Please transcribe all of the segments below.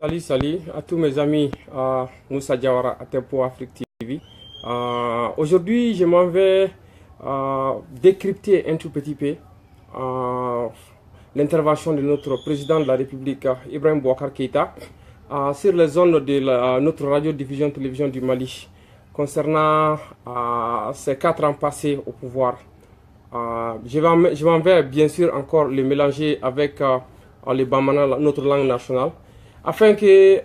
Salut à tous mes amis, Moussa Diawara à Tempo Afrique TV. Aujourd'hui, je m'en vais décrypter un tout petit peu l'intervention de notre président de la République, Ibrahim Boubacar Keïta, sur les zones de notre radio-diffusion télévision du Mali, concernant ces 4 ans passés au pouvoir. Je m'en vais bien sûr encore le mélanger avec le Bamana, notre langue nationale, afin que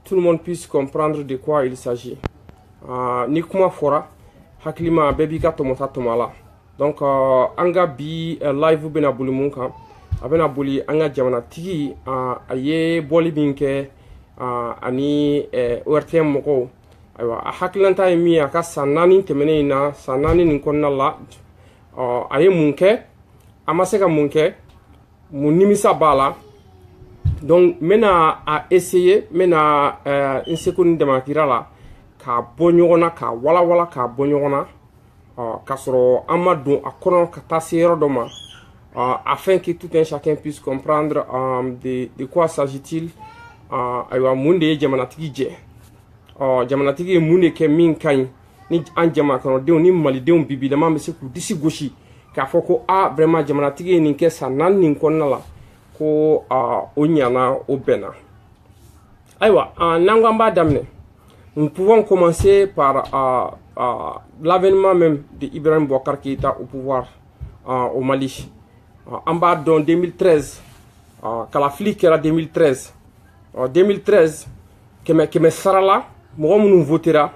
tout le monde puisse comprendre de quoi il s'agit. Nikuma Fora, Haklima Bebika Tomota Tomala. Donc, anga bi live bena buli munka, abena buli anga jamana tigi aye boli binke ani ORTM moko. Aywa haklanta emi aka sanani temene ina sanani ninkonna la aye munke amaseka munke munimisa bala. Donc, mena a essayer, mena une seconde de makira la, ka bonyona, ka wala ka bonyona, ka soro amadou a konon ka tasero doma, afin que tout un chacun puisse comprendre de quoi s'agit-il, aywa munde jamanatigi je. Jamanatigi munde ke min kany, ni an jamakano de ni mali de bibi de mambe se ku disi goshi, ka foko vraiment jamanatigi ni ke sanan ni konna la. Ko onyana obena. Aywa, nangamba damne. Nous pouvons commencer par l'avènement même de Ibrahim Boubacar Keïta au pouvoir au Mali. En bas en 2013, quand la flic era 2013. 2013, que me sarala, moi nous votera.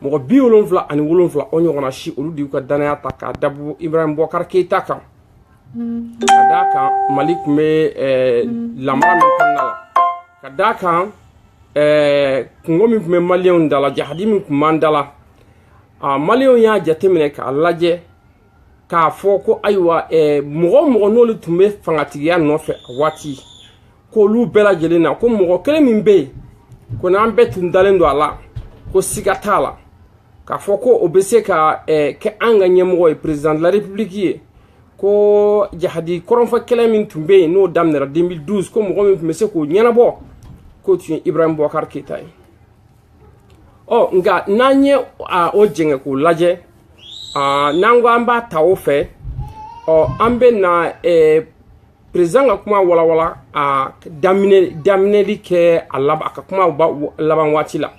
Moi bi wolonfla ani wolonfla onyo na shi olu di ko danaya taka dabu Ibrahim Boubacar Keïta kan. Kadaka Malik me lamara min kannala kadaka ngomi me malion dala jahadi min mandala malion ya jatemine ka laje ka foko aywa mogo nolu tumbe fangatiya no fe wati ko lu bela jelena ko mogo kele min be ko na ambe tundalen do ala ko sigatala ka foko obese ka ke anga nyemo président de la république ko jahadi koronfa kele min tumbe no damnera 2012 ko mo gomi mese ko nyanabo ko tu Ibrahim Boubacar Keïta nga nanye o jenge ko laje nango amba tawo fe ambe na président kuma wala damine li ke alaba ka kuma laban wati la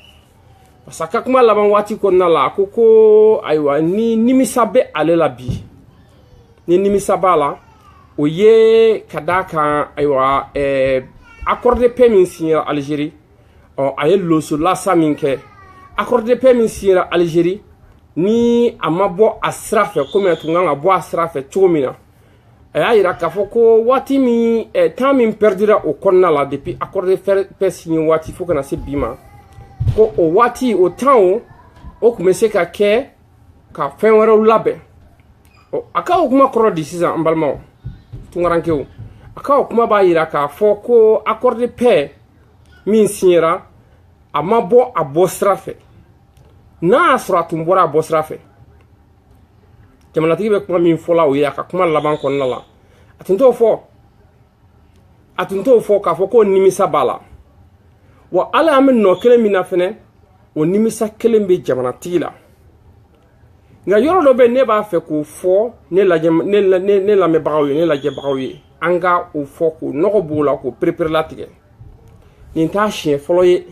parce que kuma laban wati ko nala ko aywa ni misabe alela bi ni nimisabala o ye kadaka aywa accord de paix min signé Algérie aye loso la saminke accord de paix min signé Algérie ni amabo asrafe comme tunganga bo asrafe chomina aya ira kafoko wati mi temps min perdira au konna la depuis accord de paix signé wati faut na se bima ko o wati au temps o kumese ka ke ka fenwero labe akaw kuma koro di sisan mbalma tungarankew akaw kuma ba yira ka foko accord de paix min signera amabo abosrafe na asra tumbora abosrafe jamanatigi be kuma min fola o yaka kuma laban konna la atunto fo ka foko nimisa bala wa ala amin no kele mina fene o nimisa kele be jamanatigi la nga yoro do be ne ba fe ko fo ne la me bagawi ne la je bagawi anga o fo ko no bo la ko prepare la tige ni ta chien folo ye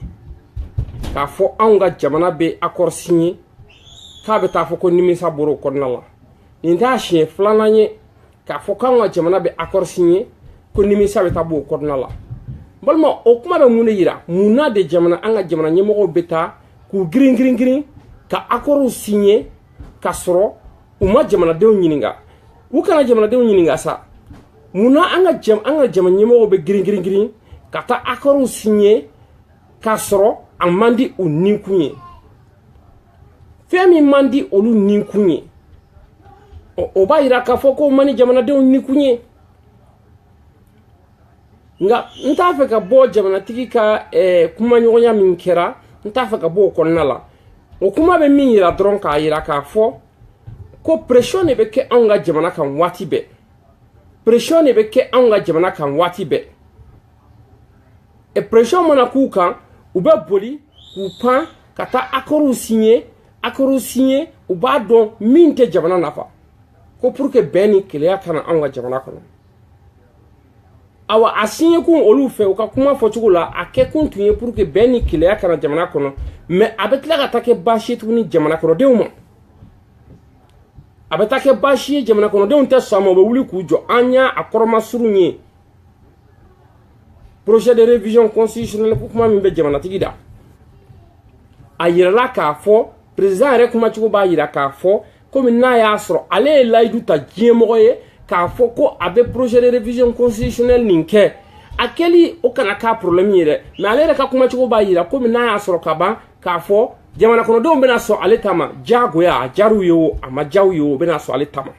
ka fo anga jamana be accord signé ka be ta fo ko nimisa boro ko nala ni ta chien flananye ka fo ka anga jamana be accord signé ko nimisa be ta bo ko nala balma o kuma be mune yira muna de jamana anga jamana nyemo beta ku green ka accord signé kasoro uma jamana dew nyininga ukana jamana dew nyininga sa muna anga jamana nyemo be green kata akoro signé kasoro amandi o ninkunye femi mandi olu ninkunye o ba ira ka foko mani jamana dew ninkunye nga ntafe ka bo jamana tigi ka kuma nyonya min kera ntafe ka bo konnala o kuma be min yira dron ka yira ka fo ko pression ne be ke anga jamana kan wati be pression ne be ke anga jamana kan wati be et pression mana k'u kan u bɛ boli k'u pan ka taa accord signé u b'a dɔn min tɛ jamana nafa ko pour que bɛn ni keleya kana anw ka jamana kɔnɔ awa a signé kun olu fɛ u ka kuma fɔ cogo la a kɛ kun tun ye pour que bɛn ni keleya kana jamana kɔnɔ mais a bɛ tila ka taa kɛ baasi ye tuguni jamana kɔnɔdenw ma a bɛ taa kɛ baasi ye jamana kɔnɔdenw tɛ sɔn a ma u bɛ wuli k'u jɔ an y'a a kɔrɔmasuru ye projet de révision constitutionnelle ko kuma min bɛ jamanatigi da a yirala k'a fɔ président yɛrɛ kumacogo b'a yira k'a fɔ komi n'a y'a sɔrɔ ale ye layidu ta diɲɛmɔgɔ ye k'a fɔ ko a bɛ projet de révision constitutionnelle nin kɛ a kɛli o kana k'a problème ye dɛ mais ale yɛrɛ ka kumacogo b'a yira komi n'a y'a sɔrɔ ka ban k'a fɔ jamana kɔnɔdenw bɛna sɔn ale ta ma diyagoya a diyar'u ye o a ma diya u ye o bɛna sɔn ale ta ma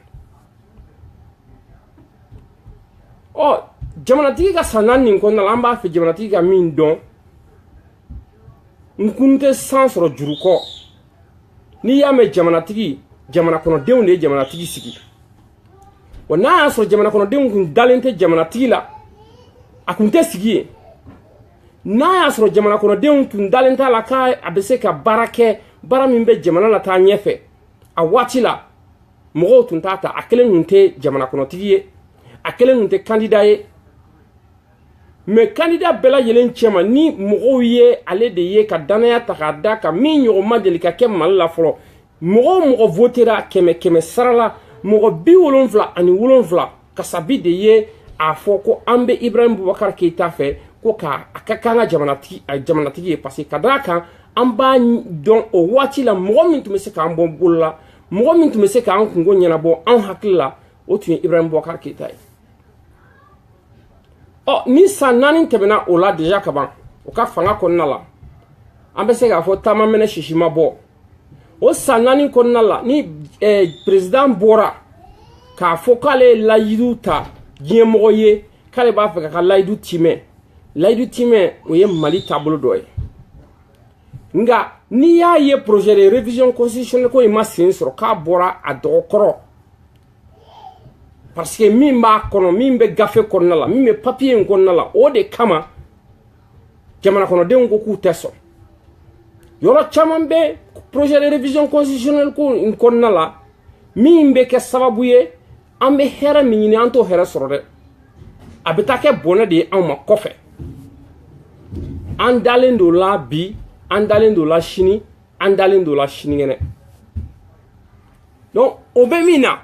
ɔ jamanatigi ka san 4 nin kɔnɔna la an b'a fɛ jamanatigi ka min dɔn n kun tɛ san sɔrɔ juru kɔ n'i y'a mɛn jamanatigi jamana kɔnɔdenw de ye jamanatigi sigi wa n'a y'a sɔrɔ jamana kɔnɔdenw kun dalen tɛ jamanatigi la a kun tɛ sigi yen n'a y'a sɔrɔ jamana kɔnɔdenw tun dalen t'a la k'a bɛ se ka baara kɛ baara min bɛ jamana la taa ɲɛfɛ a waati la mɔgɔw tun t'a ta a kelen tun tɛ jamana kɔnɔtigi ye a kelen tun tɛ candidat ye mais candidat bɛɛ lajɛlen cɛma ni mɔgɔw ye ale de ye ka danaya ta k'a da kan min ɲɔgɔn ma deli ka kɛ Mali la fɔlɔ mɔgɔ votera 100 sara la mɔgɔ 77 Kasabi de ye a fɔ ko an bɛ Ibrahim Boubacar Keita fɛ ko ka kan ka jamanatigi ye parce que ka d'a kan an b'a dɔn o waati la mɔgɔ min tun bɛ se k'an bɔ bolo la mɔgɔ min tun bɛ se k'an kungo ɲɛnabɔ an hakili la o tun ye Ibrahim Boubacar Keita ye ɔ ni san 4 tɛmɛna o la déjà ka ban o ka fanga kɔnɔna la an bɛ se k'a fɔ taama mɛnɛ sisi ma bɔ o san 4 kɔnɔna la ni président bɔra k'a fɔ k'ale ye layidu ta diɲɛmɔgɔ ye k'ale b'a fɛ ka ka layidu timɛ o ye Mali taabolo dɔ ye nka n'i y'a ye projet de révision constitutionnelle ko in ma sen sɔrɔ k'a bɔra a dɔgɔkɔrɔ parce que min b'a kɔnɔ min bɛ gafe kɔnɔna la min bɛ papier in kɔnɔna la o de kama jamana kɔnɔdenw ko k'u tɛ sɔn yɔrɔ caman bɛ projet de révision constitutionnelle ko in kɔnɔna la min bɛ kɛ sababu ye an bɛ hɛrɛ min ɲini an t'o hɛrɛ sɔrɔ dɛ a bɛ taa kɛ bɔnɛ de ye anw ma kɔfɛ an dalen don la bi an dalen don la sini an dalen don la sinikɛnɛ donc o bɛ min na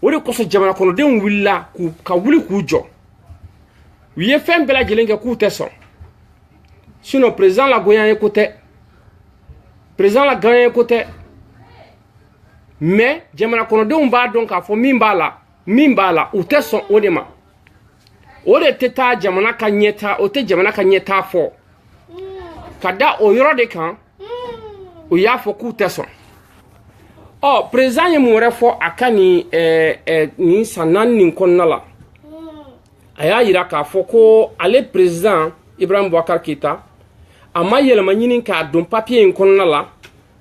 o de kosɔn jamana kɔnɔdenw wulila ka wuli k'u jɔ u ye fɛn bɛɛ lajɛlen kɛ k'u tɛ sɔn sinon président la goyan ye ko tɛ président la gagnant ye ko tɛ mais jamana kɔnɔdenw b'a dɔn k'a fɔ min b'a la u tɛ sɔn o de ma o de tɛ taa jamana ka ɲɛtaa o tɛ jamana ka ɲɛtaa fɔ ka da o yɔrɔ de kan o y'a fɔ k'u tɛ sɔn ɔ président ye mun wɛrɛ fɔ a ka nin san 4 nin kɔnɔna la a y'a yira k'a fɔ ko ale président Ibrahim Boubacar Keita a ma yɛlɛma ɲini k'a don papier in kɔnɔna la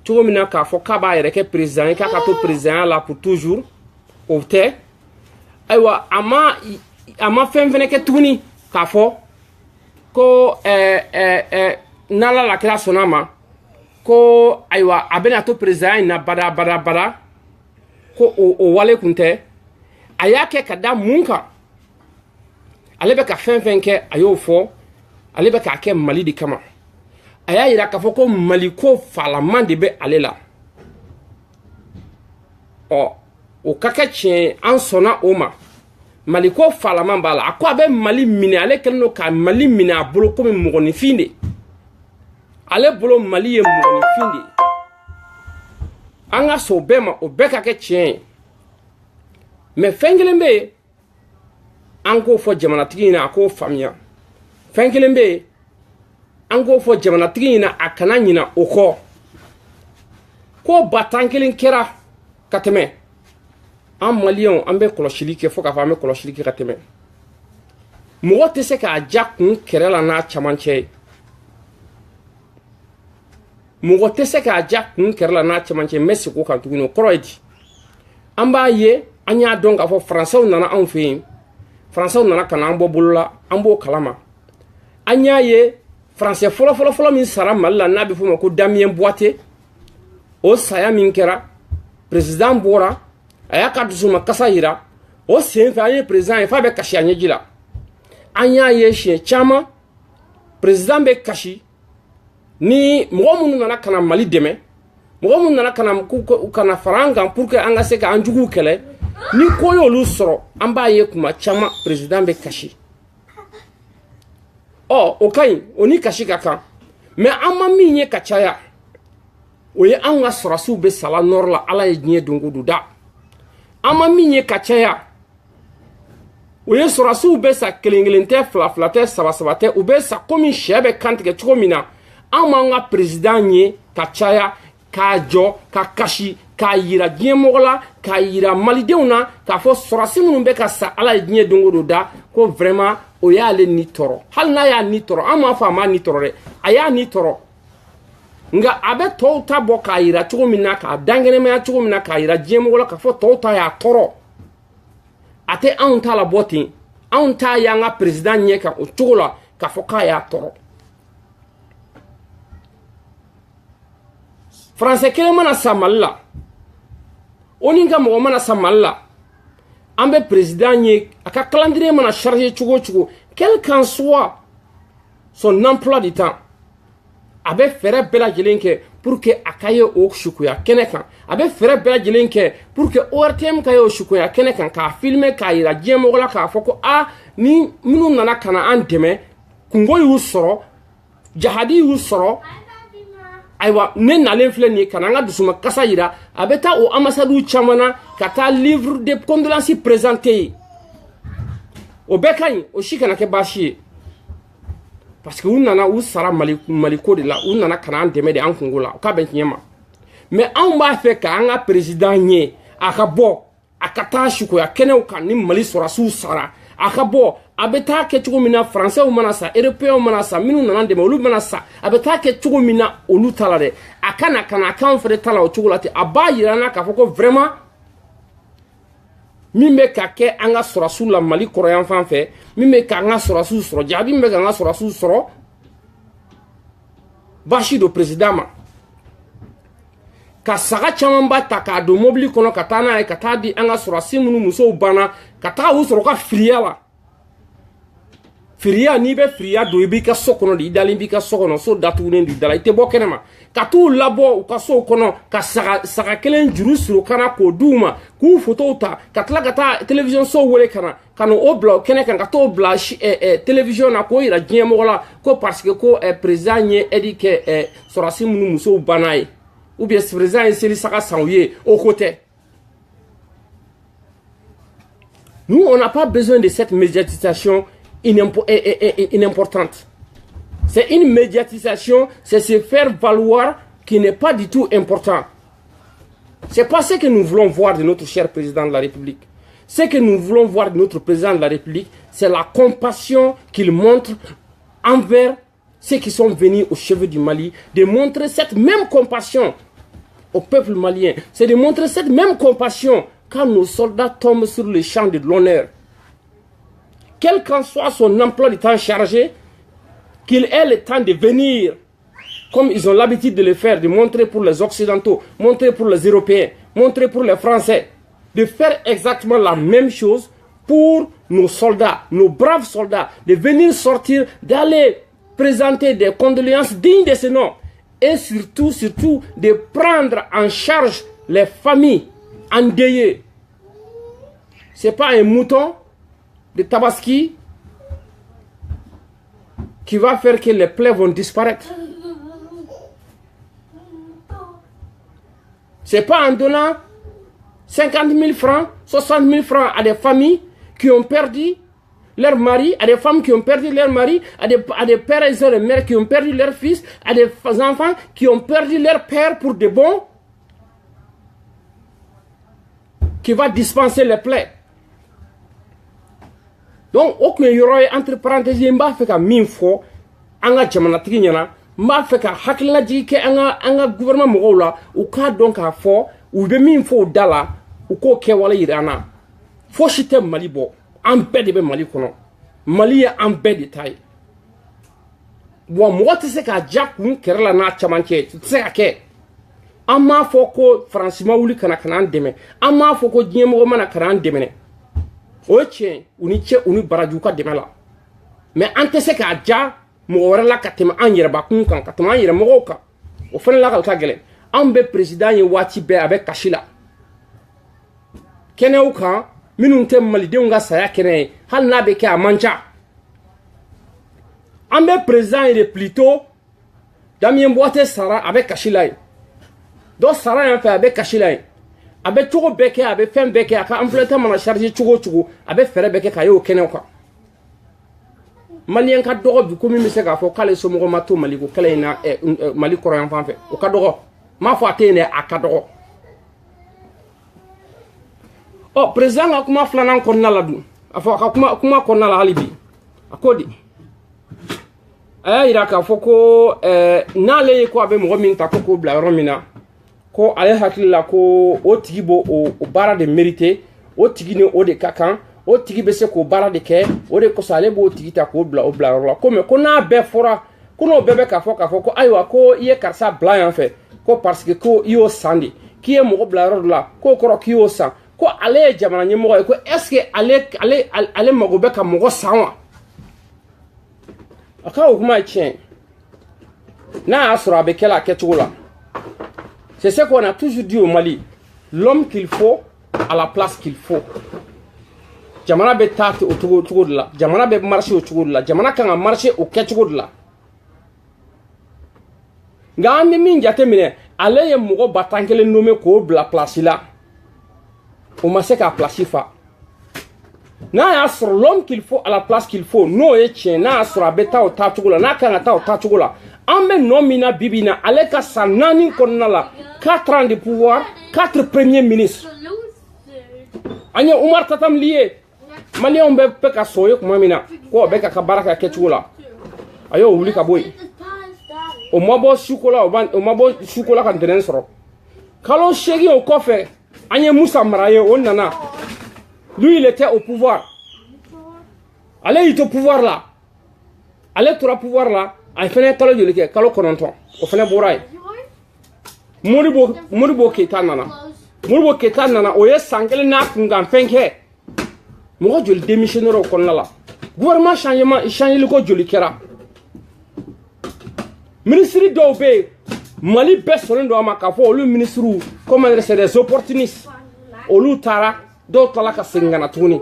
cogo min na k'a fɔ k'a b'a yɛrɛ kɛ président ye k'a ka to président la pour toujours o tɛ ayiwa a ma fɛn fɛnɛ kɛ tuguni k'a fɔ ko n'Ala la kira sɔnna ma ko ayiwa a bɛna to président in na bada ko o wale kun tɛ a y'a kɛ ka da mun kan ale bɛ ka fɛn fɛn kɛ a y'o fɔ ale bɛ k'a kɛ Mali de kama a y'a yira k'a fɔ ko Mali ko falaman de bɛ ale la ɔ o ka kɛ tiɲɛ an sɔnna o ma Mali ko falaman b'a la a ko a bɛ Mali minɛ ale kɛlen don ka Mali minɛ a bolo komi mɔgɔninfin de ale bolo Mali ye mɔgɔninfin de an ka sɔn o bɛɛ ma o bɛɛ ka kɛ tiɲɛ ye mais fɛn kelen bɛ yen an k'o fɔ jamanatigi ɲɛna a k'o faamuya fɛn kelen bɛ yen an k'o fɔ jamanatigi ɲɛna a kana ɲina o kɔ ko ba tan kelen kɛra ka tɛmɛ an maliyɛnw an bɛ kɔlɔsili kɛ fo k'a fɔ an bɛ kɔlɔsili kɛ ka tɛmɛ mɔgɔ tɛ se k'a ja kun kɛrɛ la n'a camancɛ ye mɔgɔ tɛ se k'a ja kun kɛrɛ la n'a camancɛ n bɛ segin o kan tuguni o kɔrɔ ye di an b'a ye an y'a dɔn k'a fɔ faransɛw nana anw fɛ yen faransɛw nana ka na an bɔ bolo la an b'o kalama anya ye français folo min sara malla na be fuma ko Damien Boité o saya min kera président bora aya ka dusuma kasa yira o sen fa ye président e fa be kashi anya jila anya ye chien chama président be kashi ni mo mun nana kana Mali deme mo mun nana kana faranga pour que anga se ka anjugu kele ni koyo lu soro amba ye kuma chama président be kashi oh okay oni kashi kaka mais amma minye kachaya oye anga sorasu be sala nor la ala ye nye dungudu da amma minye kachaya oye sorasu be sa kelengelente flaflate sabasabate ube sa komi shebe kantike chukomina amma nga président nye kachaya ka jo ka kashi ka yira diemola ka yira malideuna ka fo sorasi munumbe ka sa ala ye nye dungudu da ko vraiment o yale ni toro hal na ya ni toro ama fa ma ni toro re aya ni toro nga abe to ta bo ka yira chugo mina ka dangene me chugo mina ka yira jemo wala ka fo to ta ya toro ate an ta la boti an ta ya nga president nye ka o chugo la ka fo ka ya toro français kele mana samalla oninga mo mana samalla ambe président nye aka calendrier mana chargé chugo quel qu'en soit son emploi du temps abe fere bela jelenke pour que akaye o shukuya kenekan abe fere bela jelenke pour que ORTM kaye o shukuya kenekan ka filmer ka ira jemo wala ka foko a ni minu nana kana anteme kungo yu soro jahadi yu soro aywa ne nalen fle ni kana nga dusuma kasa yira abeta o ambassadeur chamana kata livre de condoléances présenté o bekay o shikana ke bashi parce que unana u sara maliko de la unana kana andeme de ankungola ka ben nyema mais an ba fe ka anga président nye akabo akata shuko ya kene o kan ni mali sora su sara akabo abeta ke chugo mina français o manasa européen o manasa minu nana de olu manasa abeta ke chugo mina olu talare akana kana kan fere tala o chugo lati abayira na ka foko vraiment mimbe ka ke anga sorasu la Mali koroyan fan fe mimbe ka anga sorasu soro jabi mbe ka anga sorasu soro bashi do président ma ka saga chamamba ta ka do mobili kono katana e kata di anga sorasi munu muso bana kata u soro ka friala fria ni be fria do ibi ka sokono di dali bi ka sokono so datu ne di dala ite bokenema katu labo ka so kono ka saga kelen juru suro kana ko duma ku photo ta katla kata television so wole kana kanu obla kene kan kato obla television na ko ira jemo wala ko parce que ko président nye edike sorasi munu muso banaye ou bien ce président c'est saka sanwier au côté. Nous on n'a pas besoin de cette médiatisation inimportante. C'est une médiatisation, c'est se faire valoir qui n'est pas du tout important. C'est pas ce que nous voulons voir de notre cher président de la République. Ce que nous voulons voir de notre président de la République, c'est la compassion qu'il montre envers ceux qui sont venus au chevet du Mali, de montrer cette même compassion au peuple malien. C'est de montrer cette même compassion quand nos soldats tombent sur le champ de l'honneur. Quel qu'en soit son emploi du temps chargé, qu'il ait le temps de venir, comme ils ont l'habitude de le faire, de montrer pour les Occidentaux, montrer pour les Européens, montrer pour les Français, de faire exactement la même chose pour nos soldats, nos braves soldats, de venir sortir, d'aller présenter des condoléances dignes de ce nom, et surtout, de prendre en charge les familles endeuillées. Ce n'est pas un mouton de Tabaski qui va faire que les plaies vont disparaître. Ce n'est pas en donnant 50 000 francs, 60 000 francs à des familles qui ont perdu leur mari, à des femmes qui ont perdu leur mari, à des pères et des mères qui ont perdu leur fils, à des enfants qui ont perdu leur père pour de bon, qui va dispenser les plaies. Donc, aucun yoroy entre parenthèses, m'a fait qu'à mille fois, anga jamanatiki nyana, m'a fait qu'à hakla jike anga gouvernement mogola, ou ka donc à fort, ou de mille fois dala, ou ko kewala irana. Faut chiter Malibo, en paix de Mali kono. Mali est en paix de taille. bon mɔgɔ tɛ se ka ja kun kɛrɛ la n'a camancɛ tɛ se ka kɛ an m'a fɔ ko faransi ma wuli kana an dɛmɛ an m'a fɔ ko diɲɛ mɔgɔ mana kana an dɛmɛ o ye tiɲɛ u ni cɛ u ni baraju ka dɛmɛ la mais an tɛ se k'a ja mɔgɔ wɛrɛ la ka tɛmɛ an yɛrɛbakun kan ka tɛmɛ an yɛrɛ mɔgɔw kan o fana la ka gɛlɛn an bɛ président ye waati bɛɛ a bɛ kasi la kɛnɛw kan minnu tɛ malidenw ka saya kɛnɛ ye hali n'a bɛ kɛ a man ca an bɛ président ye de plutôt Damien Boite sara a bɛ kasi la ye dɔ sara yan fɛ a bɛ kasi la ye a bɛ cogo bɛɛ kɛ a bɛ fɛn bɛɛ kɛ a ka influence mana charger cogo o cogo a bɛ fɛɛrɛ bɛɛ kɛ k'a ye o kɛnɛw kan malien ka dɔgɔ bi ko min bɛ se k'a fɔ k'ale somɔgɔ ma to Mali ko kɛlɛ in na Mali kɔrɔ yan fan fɛ o ka dɔgɔ m'a fɔ a tɛ yen dɛ a ka dɔgɔ ɔ président ka kuma filanan kɔnɔna la dun a fɔ a ka kuma kɔnɔna la hali bi a ko di a y'a yira k'a fɔ ko n'ale ye ko a bɛ mɔgɔ min ta ko k'o bila yɔrɔ min na ko ale hakili la ko o tigi b'o o baara de mérité o tigi ni o de ka kan o tigi bɛ se k'o baara de kɛ o de kosɔn ale b'o tigi ta k'o bila yɔrɔ la ko mais ko n'a bɛɛ fɔra ko n'o bɛɛ bɛ k'a fɔ ko ayiwa ko i ye karisa bila yan fɛ ko parce que ko i y'o san de k'i ye mɔgɔ bila yɔrɔ dɔ la k'o kɔrɔ k'i y'o san ko ale ye jamana ɲɛmɔgɔ ye ko est-ce que ale mago bɛ ka mɔgɔ san wa a ka o kuma ye tiɲɛ n'a y'a sɔrɔ a bɛ kɛla a kɛcogo la c'est ce qu'on a toujours dit au Mali l'homme qu'il faut à la place qu'il faut jamana bɛ taa o cogo de la jamana bɛ marcher o cogo de la jamana kan ka marcher o kɛcogo de la nka an bɛ min jateminɛ ale ye mɔgɔ 10,000 nommé k'o bila place la o ma se k'a place fa n'a y'a sɔrɔ l'homme qu'il faut à la place qu'il faut n'o ye tiɲɛ n'a y'a sɔrɔ a bɛ taa o taacogo la n'a kan ka taa o taacogo la an bɛ nɔ min na bibi in na ale ka san 4 kɔnɔna la 4 ans de pouvoir 4 premiers ministres an ye Umar Tatamli ye maliyɛnw bɛ fɛ ka sɔn ye tuma min na ko a bɛ ka baara kɛ kɛcogo la a y'o wuli ka bɔ yen o ma bɔ suko la ka ntɛnɛn sɔrɔ kalo 8 o kɔfɛ an ye Musa Mara ye o nana lui il était au pouvoir ale y'i to pouvoir la ale tora pouvoir la a fɛnɛ kalo joli kɛ kalo 9 o fɛnɛ bɔra yen Modibo Keita nana o ye san 1 n'a kunkan fɛn kɛ mɔgɔ joli démissionnaire o kɔnɔna la gouvernement changement ko joli kɛra ministre dɔw bɛ yen Mali bɛɛ sɔnnen don a ma k'a fɔ olu ministres comment dire c'est des opportunistes olu taara dɔw tala ka segin ka na tuguni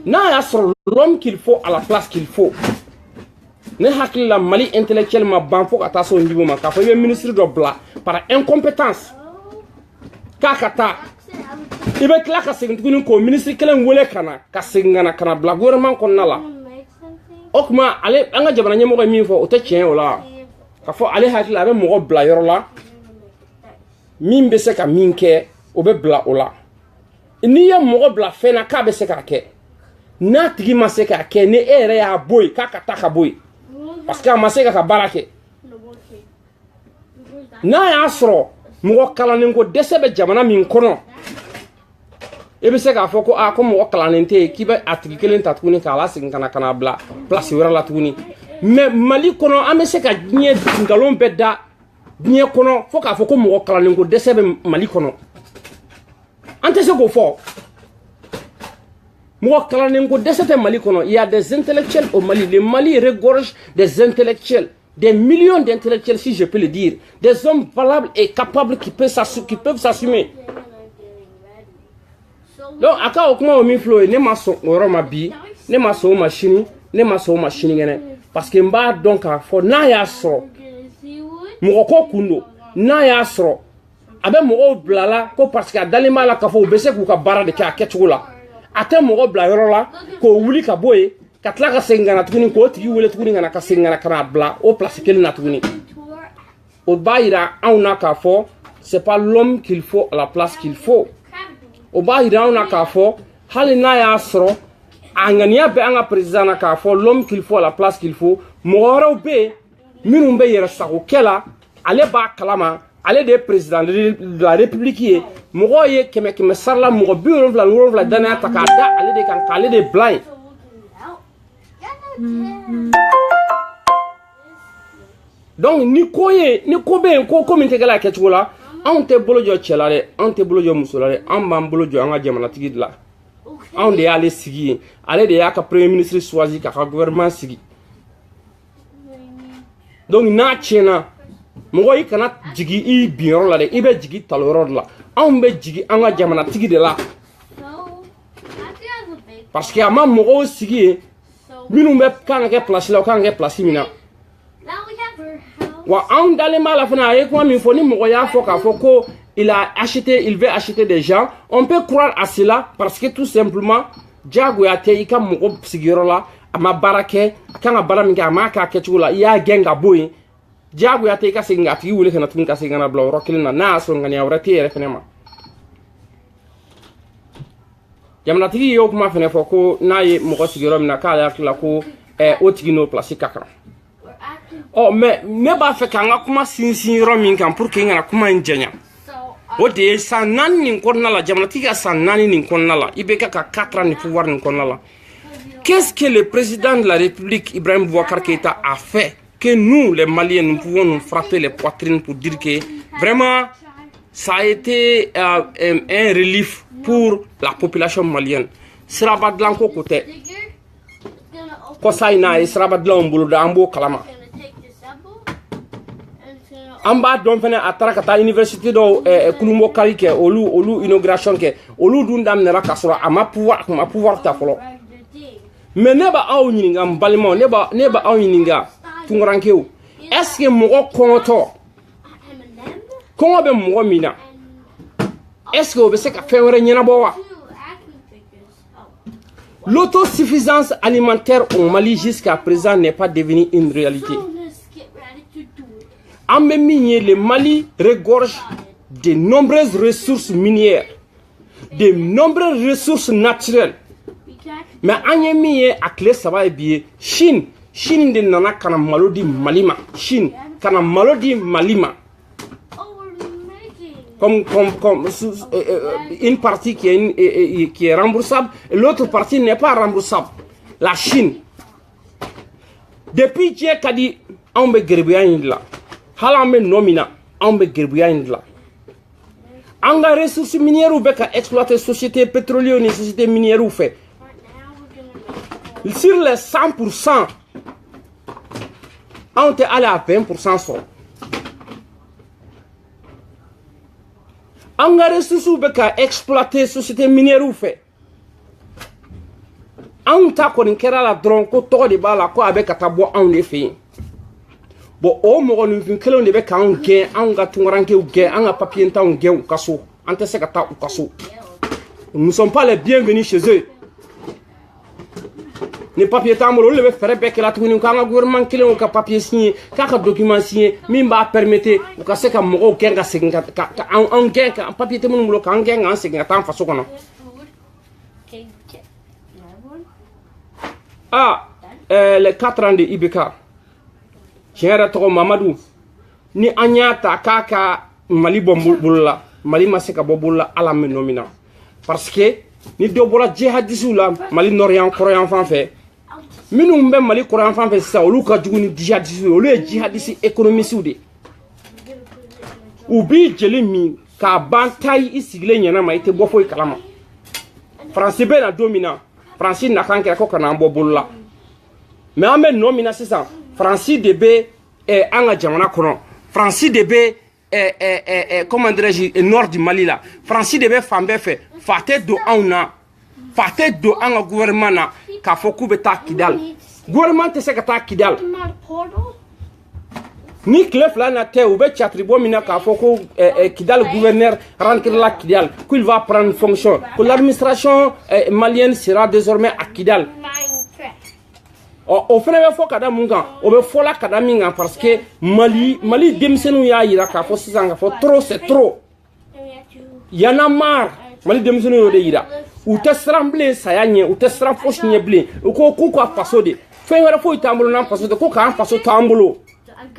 n'a y'a sɔrɔ l'homme qu'il faut à la place qu'il faut ne hakili la Mali intellectuel ma ban fo ka taa se o niveau ma k'a fɔ i bɛ ministre dɔ bila par incompétence k'a ka taa i bɛ tila ka segin tuguni k'o ministre kelen wele ka na ka segin ka na bila gouvernement kɔnɔna la o tuma ale an ka jamana ɲɛmɔgɔ ye min fɔ o tɛ tiɲɛ o la k'a fɔ ale hakili la a bɛ mɔgɔ bila yɔrɔ la min bɛ se ka min kɛ o bɛ bila o la n'i ye mɔgɔ bila fɛn na k'a bɛ se k'a kɛ n'a tigi ma se k'a kɛ ni e yɛrɛ y'a bɔ yen k'a ka taa ka bɔ yen parce que a ma se k'a ka baara kɛ n'a y'a sɔrɔ mɔgɔ kalannen ko dɛsɛ bɛ jamana min kɔnɔ e bɛ se k'a fɔ ko ko mɔgɔ kalannen tɛ yen k'i bɛ a tigi kelen ta tuguni k'a lasegin ka na bila place wɛrɛ la tuguni mais Mali kɔnɔ an bɛ se ka diɲɛ nkalon bɛɛ da diɲɛ kɔnɔ fo k'a fɔ ko mɔgɔ kalannen ko dɛsɛ bɛ Mali kɔnɔ an tɛ se k'o fɔ mɔgɔ kalannen ko dɛsɛ tɛ Mali kɔnɔ il y a des intellectuels au Mali le Mali regorge des intellectuels des millions d'intellectuels si je peux le dire des hommes valables et capables qui peuvent s'assumer donc a ka o kuma o min filɛ o ye ne ma sɔn o yɔrɔ ma bi ne ma sɔn o ma sini ne ma sɔn o ma sinikɛnɛ parce que n b'a dɔn k'a fɔ n'a y'a sɔrɔ mɔgɔ ko kun don n'a y'a sɔrɔ a bɛ mɔgɔw bila la ko parce que a dalen b'a la k'a fɔ u bɛ se k'u ka baara de kɛ a kɛcogo la a tɛ mɔgɔ bila yɔrɔ la k'o wuli ka bɔ yen ka tila ka segin ka na tuguni k'o tigi wele tuguni ka na ka segin ka na bila o place kelen na tuguni o b'a yira anw na k'a fɔ c'est pas l'homme qu'il faut à la place qu'il faut o b'a yira anw na k'a fɔ hali n'a y'a sɔrɔ a ŋaniya bɛ an ka président na k'a fɔ l'homme qu'il faut à la place qu'il faut mɔgɔ wɛrɛw bɛ yen minnu bɛ yɛrɛ sagokɛ la ale b'a kalama ale de ye président de la république ye mɔgɔw ye 100 sarala mɔgɔ 77 danaya ta k'a da ale de kan k'ale de bila yen donc ni ko be ko min te gala ke tugola on te bolo jo chelare on te bolo jo musolare on ban bolo jo anga jamana tigi la on de aller sigi aller de ya ka premier ministre choisi ka gouvernement sigi donc na chena mo yi kana jigi I bioro la de ibe jigi taloro la on be jigi anga jamana tigi de la parce que ama mo sigi minu be kan ke place la kan ke place mina wa on d'aller mal à fana et quoi min foni mo ya fo ka fo ko il veut acheter des gens on peut croire à cela parce que tout simplement jago ya te ika mo sigiro la ama barake kan bara mi ga ma ka ke chula ya genga boy jago ya te ika singa ti wule kana tun ka singa na blo rokilina na so ngani awrati ere fenema jamna tigi yo kuma fene fo ko na ye mo sigiro mi na ka ya la ko o tigi no place kakra. Oh mais ne ba fe kanga kuma sinsin ro min kan pour que ngana kuma njenya o de sanan ni konna la jamana tiga sanan ni konna la ibeka ka 4 ans ni pouvoir ni konna la. Qu'est-ce que le président de la République Ibrahim Boubacar Keïta a fait que nous les Maliens nous pouvons nous frapper les poitrines pour dire que vraiment ça a été un relief pour la population malienne. Sera badlanko côté ko sayna sera badlan bulu da ambo kalama amba don fene atara ta université do kulumbo karike olu inauguration ke olu dundam ne rakasura ama pouvoir ta folo mais neba aw nyinga mbalimo neba aw nyinga tungrankeu est-ce que mo konto ko be mo mina est-ce que obese ka fewre nyina bowa l'autosuffisance alimentaire au Mali jusqu'à présent n'est pas devenue une réalité. En même temps, le Mali regorge de nombreuses ressources minières, de nombreuses ressources naturelles. Mais en même temps, à clé ça va bien. Chine de nana kana malodi malima. Chine kana malodi malima. Comme une partie qui est remboursable et l'autre partie n'est pas remboursable. La Chine. Depuis que Kadi on be gerbiyan la. Halame nomina on be gerbiyan la. Anga ressources minières ou beka exploiter société pétrolière ni société minière ou fait. Sur les 100%, on est allé à 20% sur. Anga ressources beka exploiter société minière ou fait. On t'a connu kera la drone ko to de bala ko avec atabo on le fait. Bon o mo on fin kelo de beka on gen on ga tunranke ou gen on a papier ta on gen ou kaso. Ante se kata ou kaso. Nous ne sommes pas les bienvenus chez eux. Les papiers tamolo le faire bec la tuni ka gouvernement kelo ka papier signé ka document signé mimba permettre ou ka se ka mo gen ga singa ka on gen ka papier te mo ka on gen ga singa ta faso kono. Ah, les 4 ans de Ibeka. J'ai un Mamadou. Ni Anyata Kaka Mali Bomboula, Mali Maseka Boboula à la nomina. Parce que ni Dobola djihadisula, Mali Norian, Coréen fanfait. Minum ben Mali Coréen fanfait, ça, ou Luka Djouni djihadisou, ou le djihadisi économie soudé. Ou bi Jelimi, ka bantaï ici, Glenyana Maïte Bofo et Kalama. Français ben a dominant. Francis n'a qu'un quelque chose bobola. Mais en même nomina c'est ça. Francis Debé est en Jamana Koron. Francis Debé est comment dirais-je nord du Mali là. Francis Debé fambe fait. Faté do auna. Faté do anga gouvernement na. Kafoku beta Kidal. Gouvernement te seka ta Kidal. Ni clef là na te oube chatribo mina Kafoku Kidal gouverneur rentrer la Kidal. Qu'il va prendre fonction. Que l'administration malienne sera désormais à Kidal. Au fait, il faut que Munga, on veut faire la Kadaminga parce que Mali demsenu ya ira ka fo sisanga fo trop c'est trop. Yana mar Mali demsenu yo de ira. Ou te sramble sayanye ou te sram fo shnieble. Ou ko kwa faso de. Fe wala fo itambulo na faso de ko ka faso tambulo.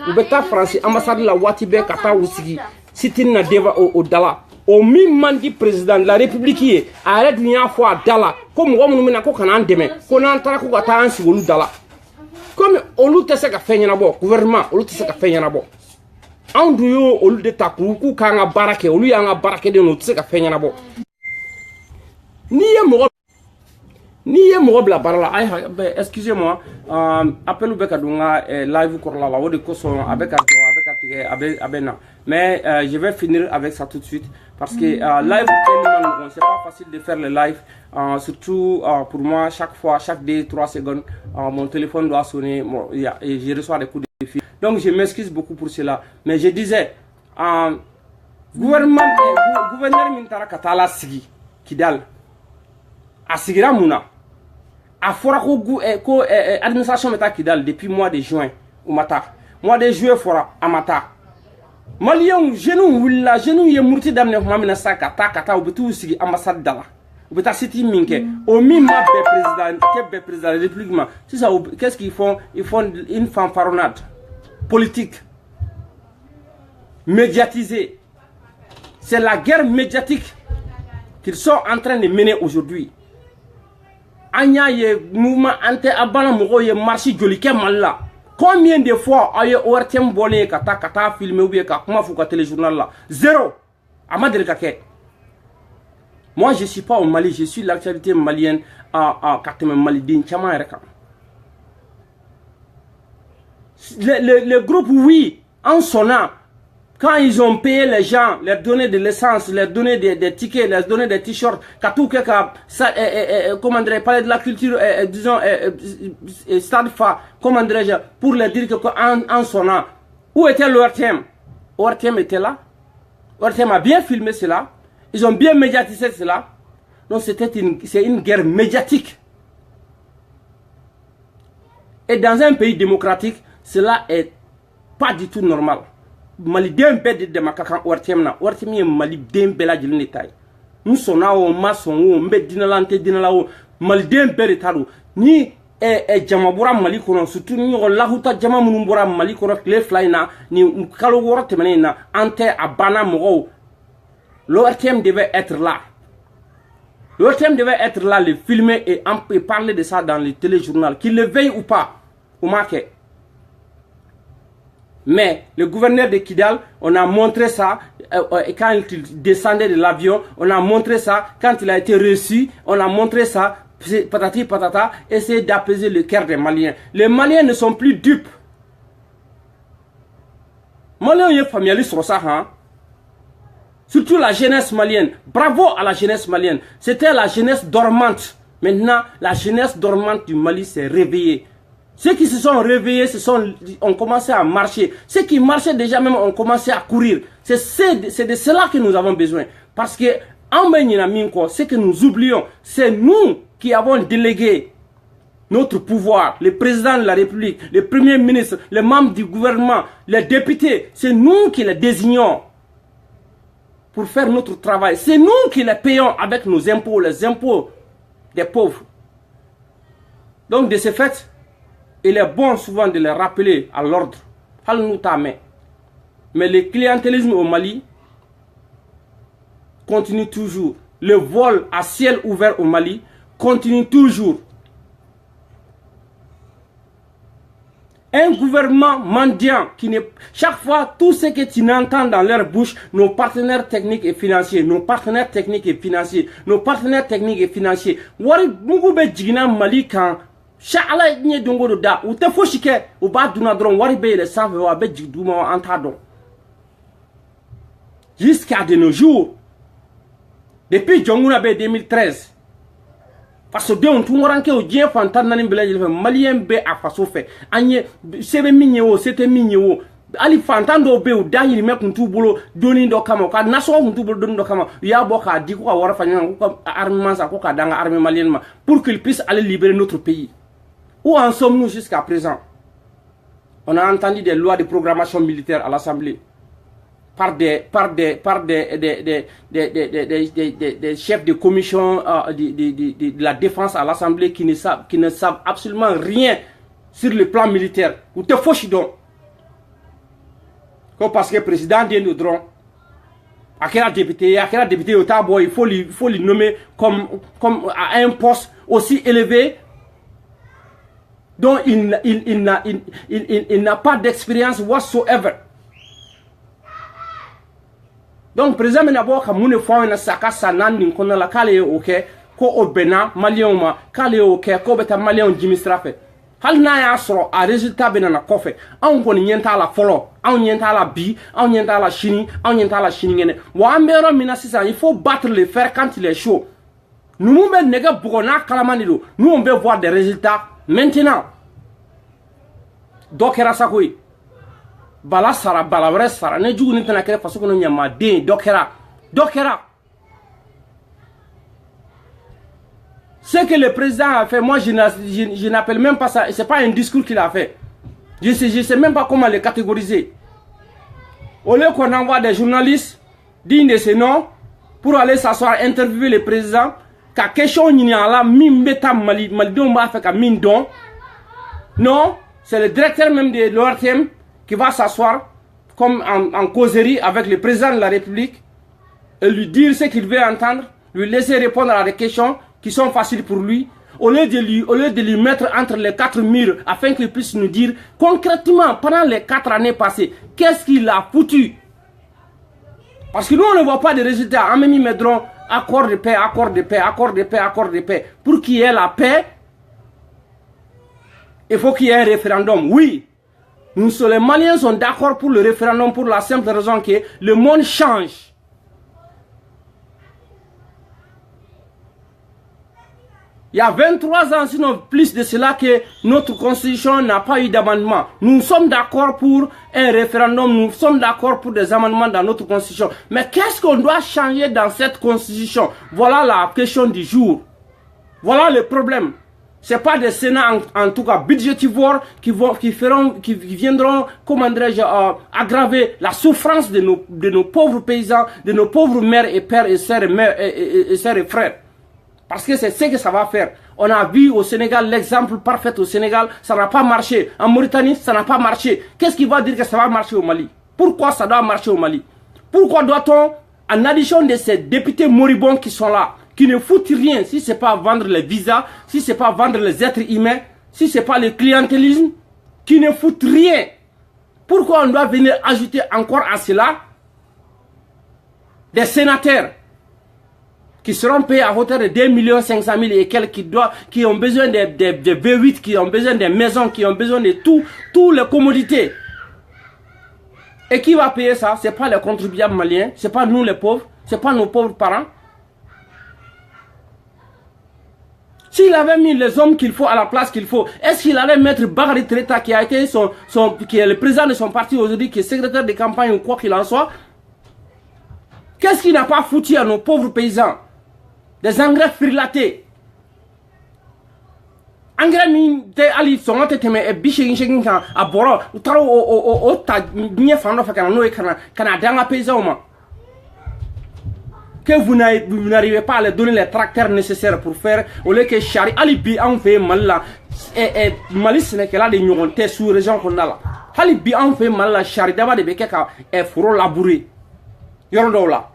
Ou beta France ambassade la Watibe kata usigi. Sitin na deva au dala. Au mimandi président de la République arrête dunia fois dala. Comme on nous mena ko kanan deme. Ko nan tara ko kata ansi wolu dala. comme olu te se ka fɛn ɲɛnabɔ gouvernement olu te se ka fɛn ɲɛnabɔ anw dun y'o olu de ta k'u k'an ka baara kɛ olu y'an ka baarakɛdenw u te se ka fɛn ɲɛnabɔ n'i ye mɔgɔ bila baara la excusez-moi appel bɛ ka don ka live kɔrɔla la o de kosɔn a bɛ ka jɔ a bɛ ka tigɛ a bɛ na mais je vais finir avec ça tout de suite parce que live c'est pas facile de faire le live surtout pour moi chaque fois chaque 2-3 secondes mon téléphone doit sonner et je reçois des coups de fil donc je m'excuse beaucoup pour cela mais je disais gouverneur min taara ka taa la sigi Kidal a sigira mun na a fɔra ko administration bɛ taa Kidal depuis mois de juin u ma taa mois de juillet fɔra a ma taa Maliens jeunes wulila jeunes ye muruti daminɛ tuma min na sa ka taa u bɛ t'u sigi ambassade da la u bɛ taa siti min kɛ o min ma bɛn président de la République ma sisan qu'est-ce qu'ils font ils font une fanfaronnade politique médiatisée c'est la guerre médiatique qu'ils sont en train de mener aujourd'hui. Anya ye mouvement anti-abana mogo ye marche joli kɛ Mali la. Combien de fois a ye ORTM bɔlen ka taa filmer ou bien ka kuma f'u ka téléjournal la? Zéro. A ma deli ka kɛ. Moi je suis pas au Mali, je suis l'actualité malienne ka tɛmɛ maliden caman yɛrɛ kan. Le groupe oui en sonnant quand ils ont payé les gens, leur donner de l'essence, leur donner des tickets, leur donner des t-shirts, comment dirais-je, parler de la culture, disons, Stade Fa, comment dirais-je, pour leur dire que en sonnant, où était l'ORTM? ORTM était là. ORTM a bien filmé cela. Ils ont bien médiatisé cela. Donc c'est une guerre médiatique. Et dans un pays démocratique, cela est pas du tout normal. Mali den bɛɛ de ma ka kan ORTM na ORTM ye Mali den bɛɛ lajɛlen de ta ye n sɔnna o ma sɔn o n bɛ dinɛ la n tɛ dinɛ la o Mali den bɛɛ de ta don ni jama bɔra Mali kɔnɔ surtout ni ɲɔgɔn lahuta jama minnu bɔra Mali kɔnɔ tile fila in na ni kalo wɔɔrɔ tɛmɛnen in na an tɛ a banna mɔgɔw l'ORTM devait être là. L'ORTM devait être là, le filmer et parler de ça dans le téléjournal, qu'il le veuille ou pas, au marqué. Mais le gouverneur de Kidal, on a montré ça quand il descendait de l'avion, on a montré ça quand il a été reçu, on a montré ça, patati patata, essayer d'apaiser le cœur des Maliens. Les Maliens ne sont plus dupes. Maliens sont familiers sur ça, hein? Surtout la jeunesse malienne. Bravo à la jeunesse malienne. C'était la jeunesse dormante. Maintenant, la jeunesse dormante du Mali s'est réveillée. Ceux qui se sont réveillés ont commencé à marcher. Ceux qui marchaient déjà même ont commencé à courir. C'est de cela que nous avons besoin. Parce que, ce que nous oublions, c'est nous qui avons délégué notre pouvoir, le président de la République, le premier ministre, les membres du gouvernement, les députés. C'est nous qui les désignons pour faire notre travail. C'est nous qui les payons avec nos impôts, les impôts des pauvres. Donc de ce fait, il est bon souvent de les rappeler à l'ordre. Mais le clientélisme au Mali continue toujours. Le vol à ciel ouvert au Mali continue toujours. Un gouvernement mendiant qui n'est... Chaque fois, tout ce que tu entends dans leur bouche, nos partenaires techniques et financiers, nos partenaires techniques et financiers, nos partenaires techniques et financiers. Wari Mugube Djigina Mali quand Chala nye dongo da ou te foshike ou ba duna dron wari be le sanve wa be jigduma antadon. Jusqu'à de nos jours, depuis Djonguna be 2013, parce que on tout ranke au dien fantan nanim belaj malien be a faso fe anye sebe minyewo c'était minyewo ali fantan do be o dahiri me kuntu bolo doni do kama ka naso kuntu bolo doni do kama ya boka di ko wara fanya ko armement sa ko ka danga armée malienne ma pour qu'il puisse aller libérer notre pays. Où en sommes-nous jusqu'à présent? On a entendu des lois de programmation militaire à l'Assemblée par des chefs de commission de la défense à l'Assemblée qui ne savent absolument rien sur le plan militaire. Ou te fauches donc. Parce que le président vient de drone. À quel député au tabou, il faut lui nommer comme à un poste aussi élevé dont il n'a pas d'expérience whatsoever. Donc, président Menabo, comme nous faisons un saka sanan, nous connaissons la calé ok, ko obena, malien ma, calé ok, ko beta malien jimistrafe. Hal na ya soro a résultat bena na kofe. An ko ni yenta la folo, an yenta la bi, an yenta la chini, an yenta la chini ngene. Wa ambero mina sisa, il faut battre le fer quand il est chaud. Nous nous mettons nega bugona kalamanido. Nous on veut voir des résultats maintenant. Dokera sakoi. Bala sara bala vrai sara ne jugu ni tana kere faso kono nyama den dokera. Ce que le président a fait, moi je n'appelle même pas ça, c'est pas un discours qu'il a fait. Je sais même pas comment le catégoriser. Au lieu qu'on envoie des journalistes dignes de ce nom pour aller s'asseoir, interviewer le président, ka question n'y a là, meta malidon ba fait ka mindon. Non, c'est le directeur même de l'ORTM qui va s'asseoir comme en causerie avec le président de la République et lui dire ce qu'il veut entendre, lui laisser répondre à des questions qui sont faciles pour lui, au lieu de lui mettre entre les quatre murs afin qu'il puisse nous dire concrètement pendant les 4 années passées, qu'est-ce qu'il a foutu. Parce que nous on ne voit pas de résultats. En même ils mettront accord de paix, accord de paix, accord de paix, accord de paix. Pour qu'il y ait la paix, il faut qu'il y ait un référendum. Oui, les Maliens sont d'accord pour le référendum pour la simple raison que le monde change. Il y a 23 ans, sinon plus de cela, que notre constitution n'a pas eu d'amendement. Nous sommes d'accord pour un référendum, nous sommes d'accord pour des amendements dans notre constitution. Mais qu'est-ce qu'on doit changer dans cette constitution? Voilà la question du jour. Voilà le problème. Ce n'est pas des sénats, en tout cas budgétivores, qui viendront, comment dirais-je, aggraver la souffrance de nos pauvres paysans, de nos pauvres mères et pères et sœurs et frères. Parce que c'est ce que ça va faire. On a vu au Sénégal l'exemple parfait au Sénégal, ça n'a pas marché. En Mauritanie, ça n'a pas marché. Qu'est-ce qui va dire que ça va marcher au Mali? Pourquoi ça doit marcher au Mali? Pourquoi doit-on, en addition de ces députés moribonds qui sont là, qui ne foutent rien, si ce n'est pas vendre les visas, si ce n'est pas vendre les êtres humains, si ce n'est pas le clientélisme, qui ne foutent rien, pourquoi on doit venir ajouter encore à cela des sénateurs qui seront payés à hauteur de 2 500 000 et quelques qui ont besoin de V8, qui ont besoin des maisons, qui ont besoin de toutes les commodités. Et qui va payer ça? Ce n'est pas les contribuables maliens, ce n'est pas nous les pauvres, ce n'est pas nos pauvres parents. S'il avait mis les hommes qu'il faut à la place qu'il faut, est-ce qu'il allait mettre Bakary Treta qui a été qui est le président de son parti aujourd'hui, qui est secrétaire de campagne ou quoi qu'il en soit? Qu'est-ce qu'il n'a pas foutu à nos pauvres paysans? Des engrais frilatés. Engrais minte ali songa te teme e biche nshegin kan aboro utaro o ta nye fando fa kana no e kana danga paysan ma. Que vous n'arrivez pas à leur donner les tracteurs nécessaires pour faire, au lieu que Chari Alibi en fait mal là, et Mali Sénégal de Nyoronte sous région qu'on a là. Alibi en fait mal là, Chari d'abord de Bekeka est furo labouré. Yorodo là.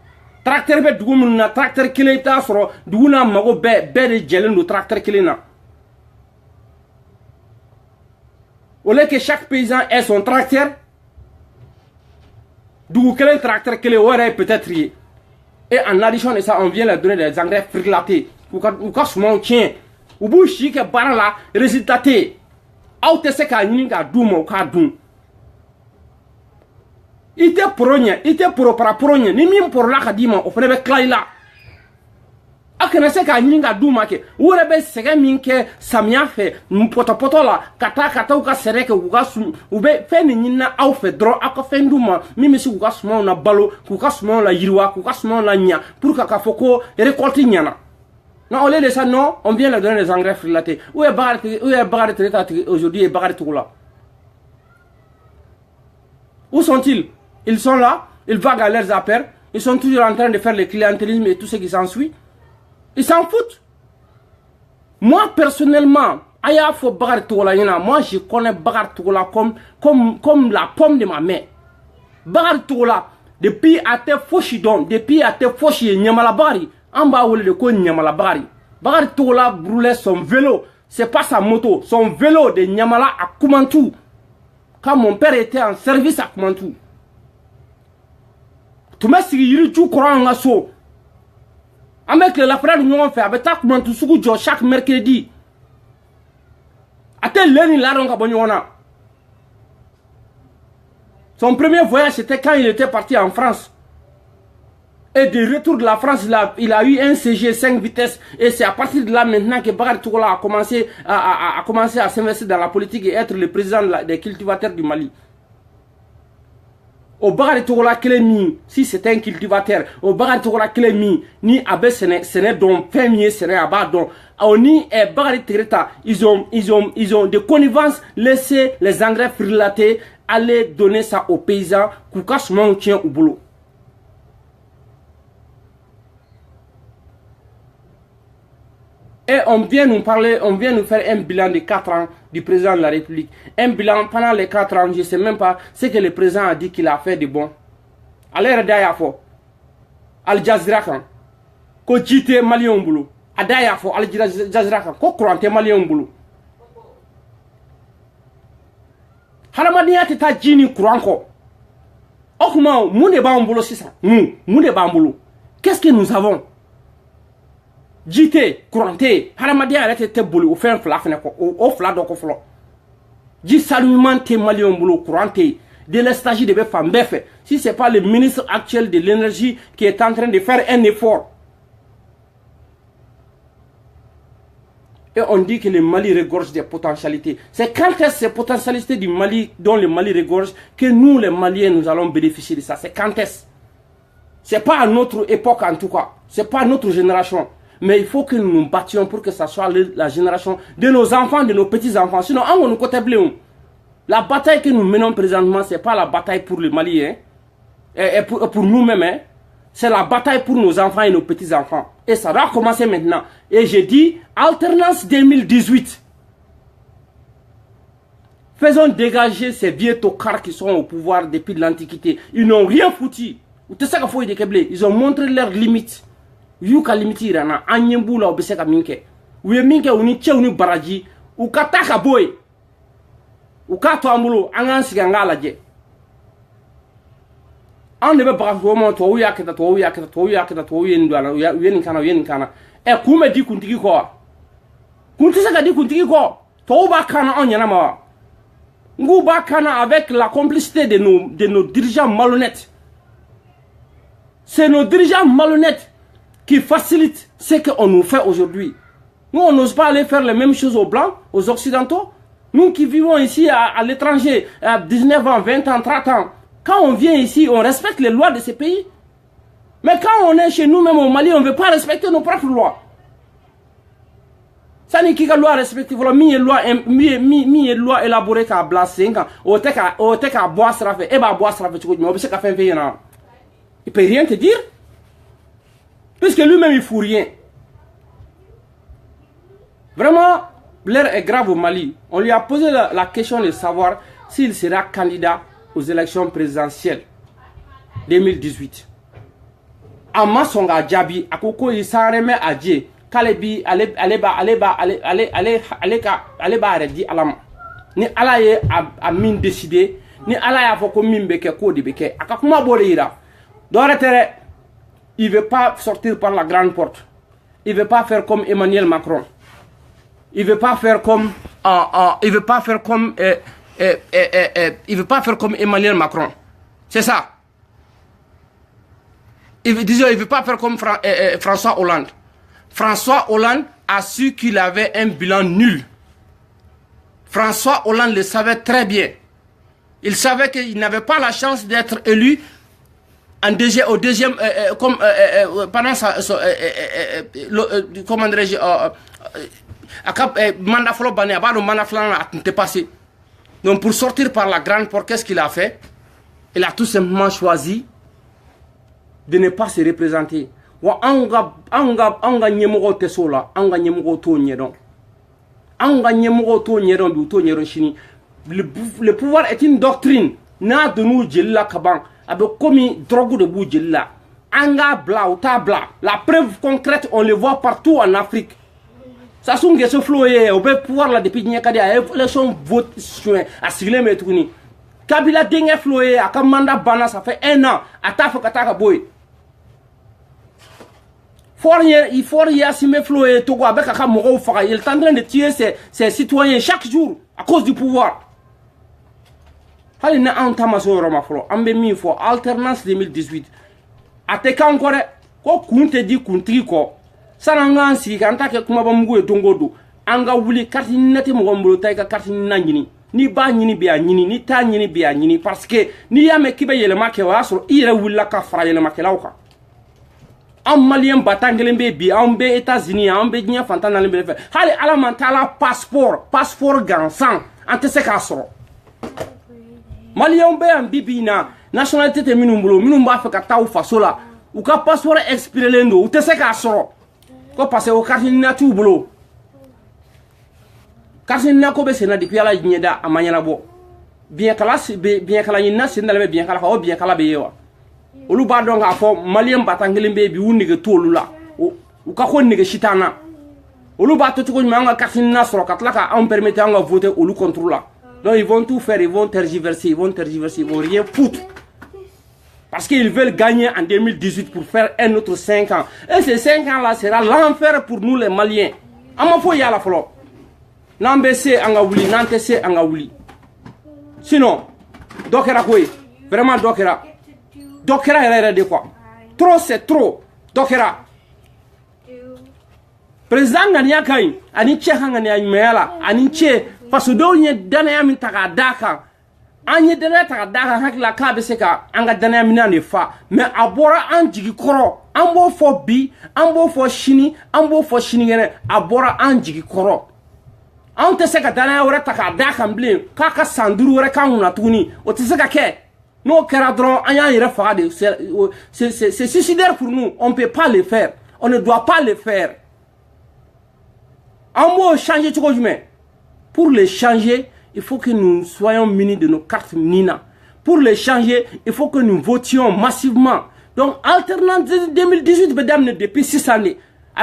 Tracteur be dougouna, tracteur kileta soro, dougouna mago be de jelen do tracteur kilena. Au lieu que chaque paysan ait son tracteur, dougou quel tracteur qu'il aurait peut-être rié. Et en addition de ça, on vient leur donner des engrais frilatés. Ou quand souvent tient, ou bouchi que barra là, résultaté. Ou te se ka ninga doum ou ka doum. Ite progne, ite propra progne, ni mim pour la kadima, ou frebe klaila. Akena se ka ninga doum ake, ou rebe sege minke samia fe, poto la, kata ou ka sereke ou ka sum, ou be fe ni nina au fe dro, aka fe ndouma, mimi si ou ka suma na balo, ou ka suma la yirwa, ou ka suma la nya, pour ka foko récolte nyana. Non, au lieu de ça, non, on vient leur donner des engrais frilatés. Où est Bakary Treta aujourd'hui et Bakary Toula? Où sont-ils? Ils sont là, ils vaguent à leurs affaires, ils sont toujours en train de faire le clientélisme et tout ce qui s'ensuit. Ils s'en foutent. Moi, personnellement, moi je connais Bakary Toula comme la pomme de ma main. Bakary Toula, depuis à te Fochidon, depuis à te Fochi Nyamalabari, en bas où le ko Nyamalabari. Bakary Toula brûlait son vélo, c'est pas sa moto, son vélo de Niamala à Koumantou. Quand mon père était en service à Koumantou. Tu m'as dit que courant en assaut. Avec le lapin nous on fait avec ta Koumantou chaque mercredi. Attends l'année là on a son premier voyage c'était quand il était parti en France. Et de retour de la France, il a eu un CG 5 vitesses. Et c'est à partir de là maintenant que Bakary Togola a commencé à s'investir dans la politique et être le président des cultivateurs du Mali. Au Bakary Togola Klemi, si c'était un cultivateur, au Bakary Togola Klemi, ni Abbé Séné donc fermier Séné Abba donc Oni et Bakary Tereta, ils ont de connivences laissé les engrais frilatés aller donner ça aux paysans pour qu'à ce moment on tient au boulot. Et on vient nous faire un bilan de 4 ans du président de la République. Un bilan pendant les 4 ans, je ne sais même pas ce que le président a dit qu'il a fait de bon. Allez, Redayafo, Al Jazeera, ko jite Malien boulot. Adayafo, Al Jazeera, ko courante Malien boulot. Haramadiya teta jini courant ko. Okuma, moun de ba boulot c'est ça. Moun de ba boulot. Qu'est-ce que nous avons? JT, couranté, Haramadi a été boulot, au fait un flaf, au flat d'oko flo. Dit saluement te malien boulot, couranté, de l'estage de femmes bef. Si c'est pas le ministre actuel de l'énergie qui est en train de faire un effort. Et on dit que le Mali regorge des potentialités. C'est quand est-ce ces potentialités du Mali, dont le Mali regorge, que nous, les Maliens, nous allons bénéficier de ça. C'est quand est-ce? C'est pas à notre époque en tout cas. C'est pas à notre génération. Mais il faut que nous nous battions pour que ça soit la génération de nos enfants, de nos petits-enfants. Sinon, on nous côté bleu. La bataille que nous menons présentement, ce n'est pas la bataille pour le Mali, hein, et pour nous-mêmes. Hein. C'est la bataille pour nos enfants et nos petits-enfants. Et ça doit commencer maintenant. Et j'ai dit, alternance 2018. Faisons dégager ces vieux tocards qui sont au pouvoir depuis l'Antiquité. Ils n'ont rien foutu. Ils ont montré leurs limites. Yuka limiti rana anyembula obeseka minke uye minke uni che uni baraji ukataka boy ukato amulo angansi ngala je an be baraji mo to uya keta to uya keta to uya keta to uya ndwana uya kana e kume di kuntigi ko kuntisaka di kuntigi ko to ba kana onyana ma ngu ba kana avec la complicité de nos dirigeants malhonnêtes. C'est nos dirigeants malhonnêtes qui facilite ce qu'on nous fait aujourd'hui. Nous, on n'ose pas aller faire les mêmes choses aux Blancs, aux Occidentaux. Nous qui vivons ici à l'étranger, à 19 ans, 20 ans, 30 ans, quand on vient ici, on respecte les lois de ces pays. Mais quand on est chez nous-mêmes au Mali, on ne veut pas respecter nos propres lois. Ça n'est qu'une loi respectée. Voilà, mi loi élaborée qu'à blasser, au tek à boire ça fait, et bah boire ça fait, tu vois, mais on sait qu'à faire un pays, il peut rien te dire. Puisque lui-même il ne fout rien. Vraiment, l'heure est grave au Mali. On lui a posé la question de savoir s'il sera candidat aux élections présidentielles 2018. Amma Songa Djabi, à Koko il s'en remet à Dieu. Kalebi, allez arrêter Alama. Ni Alaye a mine décidé, ni Alaye a foko mine beke ko de beke. Akakuma Boreira. Doretere. Il ne veut pas sortir par la grande porte. Il ne veut pas faire comme Emmanuel Macron. Il ne veut pas faire comme il veut pas faire comme il veut pas faire comme Emmanuel Macron. C'est ça. Il veut pas faire comme François Hollande. François Hollande a su qu'il avait un bilan nul. François Hollande le savait très bien. Il savait qu'il n'avait pas la chance d'être élu au deuxième, comme pendant sa, comment dirais-je, mandat flot bané, mandat flan a passé. Donc pour sortir par la grande porte, qu'est-ce qu'il a fait? Il a tout simplement choisi de ne pas se représenter. Le pouvoir est une doctrine. Na de nous la kaban. Avec commis drogue de boudjela. Anga bla ou tabla. La preuve concrète, on le voit partout en Afrique. ça sont que ce flow on peut pouvoir la depuis nyakadi a élection vote à sigler mais tout ni Kabila dengue flow a comme mandat bana ça fait 1 an à tafa kataka boy il faut rien assumer flow et Togo avec aka mogo faka il est en train de tuer ses citoyens chaque jour à cause du pouvoir hali na antama so roma flo ambe mi fo alternance 2018 ateka encore ko kunte di kuntigi ko sananga ansi kan ta ke kuma ba mugo dongodo anga wuli carte nati mo gombo tay ka carte na nyini ni ba nyini biya nyini ni ta nyini biya nyini parce que ni yame kibe yele make wa so ire wulla ka fra yele make lawka am malien batangelen be bi am be États-Unis am be nya fantana le be hali ala mantala passeport gansan ante se ka so malien be am bibina nationalité te minumbulo minumba fa ka taw fasola ou ka passeport expiré lendo ou te se ka so ko passé au carte na tu bulo carte na ko be sena depuis ala nyeda amanyana bo bien kala nyina sena le bien kala o bien kala be yewa olu ba donga fo malien batangelen be bi wunige tolula o ka ko nige shitana olu ba to ko manga carte na so ka tlaka on permettre anga voter olu contrôle donc ils vont tout faire ils vont tergiverser ils vont rien foutre parce qu'ils veulent gagner en 2018 pour faire un autre 5 ans. Et ces 5 ans là sera l'enfer pour nous les Maliens. Ama fo yala folo. Nambese anga wuli, nantese anga wuli. Sinon, dokera koy. Vraiment dokera. Dokera era de quoi? Trop c'est trop. Dokera. Président ngania kay, ani che ngania mela, ani che parce que do nye dana ya min taka daka. Anye dana taka daka hakla ka be se ka anga dana mina ne fa mais abora an jigi koro ambo fo bi ambo fo shini ngene abora an jigi koro an te se ka dana wora taka daka mble ka sanduru wora ka huna tuni o te se ka ke no kera dron anya ire fa de c'est suicidaire pour nous on peut pas le faire on ne doit pas le faire ambo changer tu pour le changer il faut que nous soyons munis de nos cartes Nina. Pour les changer, il faut que nous votions massivement. Donc, alternance 2018, mesdames, depuis 6 années.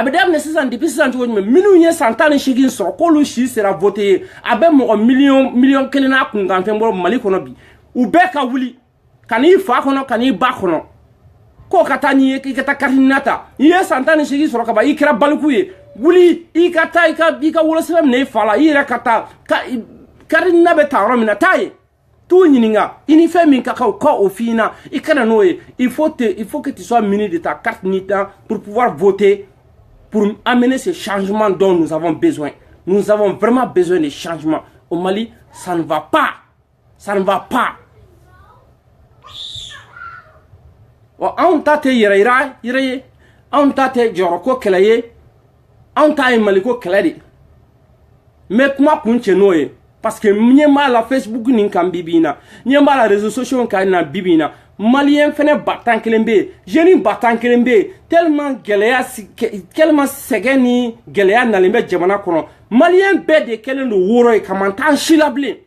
Mesdames, 6 années, depuis 6 années, millions de chigin sur Kolushi sera voté. Avec mon million kelena kungantembo Mali konobi. Ou beka wuli. Kani fa kono, kani ba kono. Ko katani kata karinata. Iye santane chigin sur kaba ikra balkuye. Wuli ikata ika wala selam ne fala ira kata karina be taramina taye tout nyinga ini fait min ka au fina ikana noé il faut que tu sois muni de ta carte NITA pour pouvoir voter pour amener ce changement dont nous avons besoin. Nous avons vraiment besoin de changements au Mali. Ça ne va pas on tate ira on tate joroko kelaye on tate maliko keladi mais comment kunche noé parce que nyema la Facebook ni kan bibina nyema la réseaux sociaux kan na bibina malien fene batan kelembe jeune batan kelembe tellement segeni geleya na lembe jamana kono malien be de kelendo woro e kamanta shilable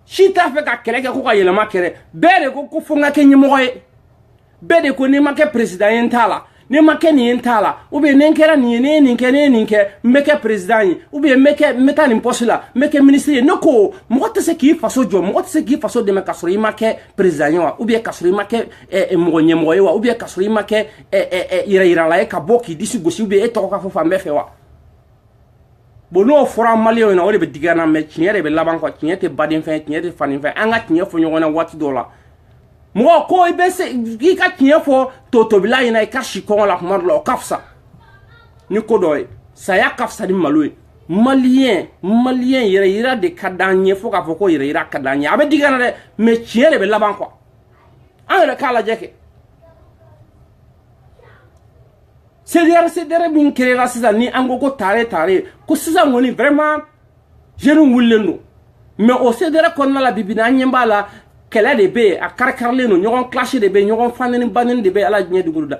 shita fe ka keleke ko ka yelema kere be de ko fonga ke nyemo be de ko ne make président yentala ne make ni yentala ou bien nenkera ni ninke meke président ou bien meta ni posila meke ministre noko mo te se ki faso jo mo te se ki faso de makasori make président ou bien kasori make mo nyemo ou bien kasori make ira la ka boki disi gosi ou bien e to ka fo fa mefe wa bono fora malio na ole be digana me tinyere be laban ko tinyete badin fe tinyete fanin fe anga tinye fo nyona wati dola moi ko ibese gika tinyefo totobila ina ikashi ko la kumarlo kafsa ni kodoy saya kafsa di malui malien ira de kadanye fo ka foko ira kadanye abe digana de me tiere be laban ko an re kala jeke c'est derrière bin créer sisa ni ango ko tare ko sisa ngoni vraiment jeune wulendo mais au c'est derrière kon la bibina nyemba la kela de be a karkarle no nyogon clash de be nyogon fanene banen de be ala nya duguluda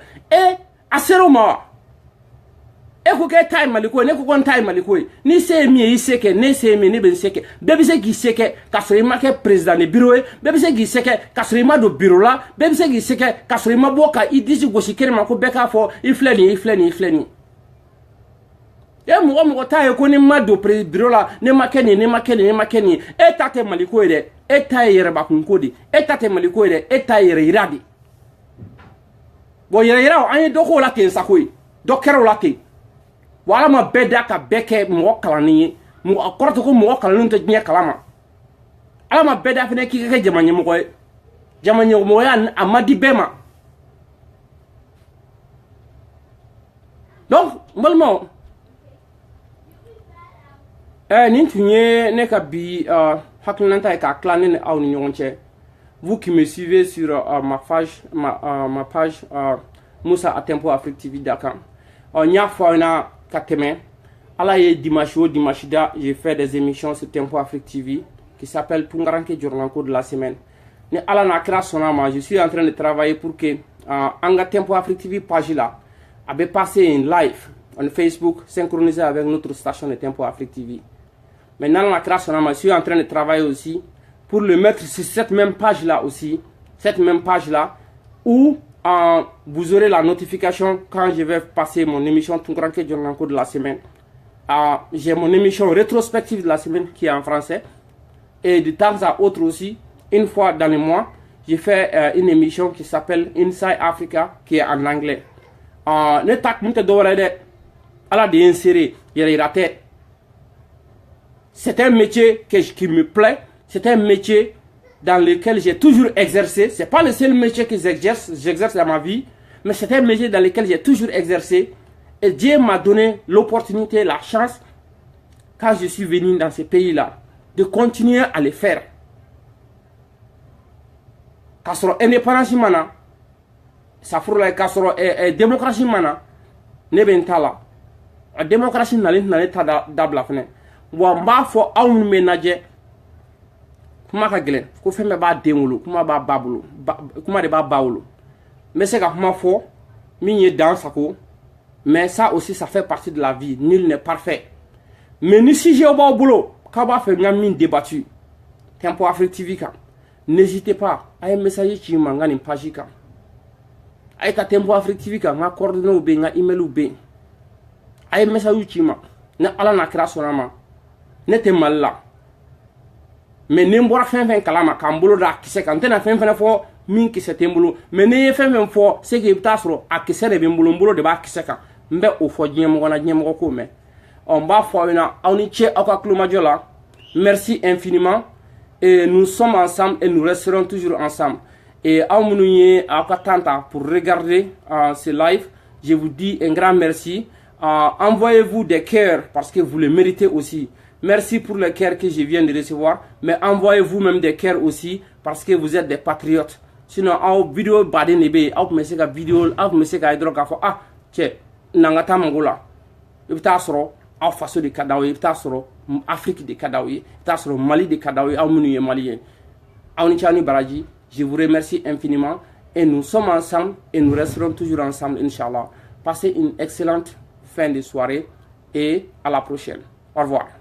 asero ma ko ke time maliko ne ko kon time maliko ni se mi iseke ne se mi ne ben seke bebe se gi seke kasri ma ke président de bureau bebe se gi seke kasri ma do bureau la bebe se gi seke kasri ma boka idisi gosi kerma ko beka fo ifleni e mɔgɔ mɔgɔ ta ye ko ni ma don bureau la ne ma kɛ nin ne ma kɛ nin ne ma kɛ nin e ta tɛ Mali ko ye dɛ e ta ye yɛrɛbakun de e ta tɛ Mali ko ye dɛ e ta ye yɛrɛ yira de bon yɛrɛ yira an ye dɔ k'o la ten sa koyi dɔ kɛra o la ten bon Ala ma bɛɛ da ka bɛɛ kɛ mɔgɔ kalannen ye a kɔrɔ tɛ ko mɔgɔ kalannenw tɛ diɲɛ kalama Ala ma bɛɛ da fɛnɛ k'i ka kɛ jama ɲɛmɔgɔ ye jama ɲɛmɔgɔya a ma di bɛɛ ma donc n balimaw nin tun ye ne ka bi hakilinata ye k'a tila ne ni aw ni ɲɔgɔn cɛ vous qui me suivez sur ma page Moussa à Tempo Afrique TV Dakar n y'a fɔ aw ɲɛna ka tɛmɛ Ala ye dimanche o dimanche da j'ai fait des émissions sur Tempo Afrique TV qui s'appelle Tungaranke Jornanko de la semaine ni Ala n'a kɛra sɔnna ma je suis en train de travailler pour que an ka Tempo Afrique TV page là a bɛ passer en live on Facebook synchronisé avec notre station de Tempo Afrique TV. Maintenant, je suis en train de travailler aussi pour le mettre sur cette même page là aussi, cette même page là, où vous aurez la notification quand je vais passer mon émission Tungaranke Jornanko de la semaine. J'ai mon émission rétrospective de la semaine qui est en français et de temps à autre aussi, une fois dans le mois, j'ai fait une émission qui s'appelle Inside Africa qui est en anglais. Ne tak mute dore de ala de insérer yérate. C'est un métier qui me plaît, c'est un métier dans lequel j'ai toujours exercé. C'est pas le seul métier que j'exerce dans ma vie, mais c'est un métier dans lequel j'ai toujours exercé. Et Dieu m'a donné l'opportunité, la chance, quand je suis venu dans ce pays-là, de continuer à le faire. Parce que l'indépendance, ça fait que démocratie, ne ben tala. La démocratie n'a pas d'abla. Wa m'a fo aw ménager kuma ka gelen ko femme ba denwolo kuma ba babulo kuma de ba bawolo mais c'est ka kuma fo mi dans sako mais ça aussi ça fait partie de la vie nul n'est parfait mais ni si j'ai au boulot ka ba fait min débattu Tempo Afrique TV ka n'hésitez pas à un message qui mangani page ka ay ta Tempo Afrique TV ka nga coordonner ou bien nga email ou bien ay message qui ma na ala na kra sonama n'était mal là mais n'embora fin kalama kambolo da kise kan tena fin fo min kise tembolo mais ne fin fo c'est que tasro a kise de bembolo mbolo de ba kise kan mbe o fo djemo gona djemo ko me on ba fo na awni che aka klumajola merci infiniment et nous sommes ensemble et nous resterons toujours ensemble et amunouye aka tanta pour regarder ce live je vous dis un grand merci envoyez-vous des cœurs parce que vous le méritez aussi. Merci pour les cœurs que je viens de recevoir, mais envoyez-vous même des cœurs aussi parce que vous êtes des patriotes. Sinon, en vidéo badé nebe, en me seka vidéo, en me seka hydro kafo ah, che nangata mangola. Ibta soro, en façon de Kadawi, ibta soro Afrique de Kadawi, ibta soro Mali de Kadawi, en menu malien. Aunichani Baraji, je vous remercie infiniment et nous sommes ensemble et nous resterons toujours ensemble, Inch'Allah. Passez une excellente fin de soirée et à la prochaine. Au revoir.